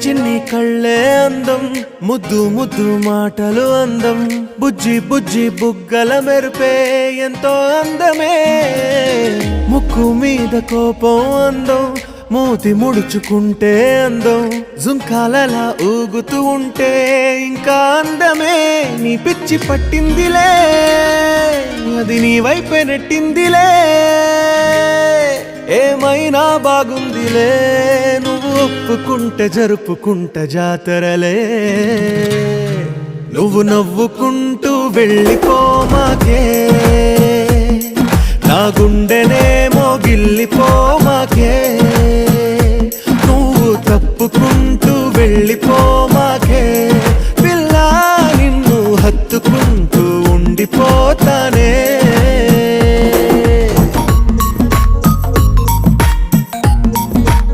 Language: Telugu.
చిన్ని కళ్ళే అందం, ముద్దు ముద్దు మాటలు అందం, బుజ్జి బుజ్జి బుగ్గల మెరుపే ఎంతో అందమే. ముక్కు మీద కోపం అందం, మూతి ముడుచుకుంటే అందం, జుంకాలలా ఊగుతూ ఉంటే ఇంకా అందమే. నీ పిచ్చి పట్టిందిలే, అది నీ వైపే నెట్టిందిలే. ఏమైనా బాగుందిలే, నువ్వు ఒప్పుకుంటే జరుపుకుంట జాతరలే. నువ్వు నవ్వుకుంటూ వెళ్ళిపోమాకే, నా గుండెనేమో గిల్లిపోమాకే.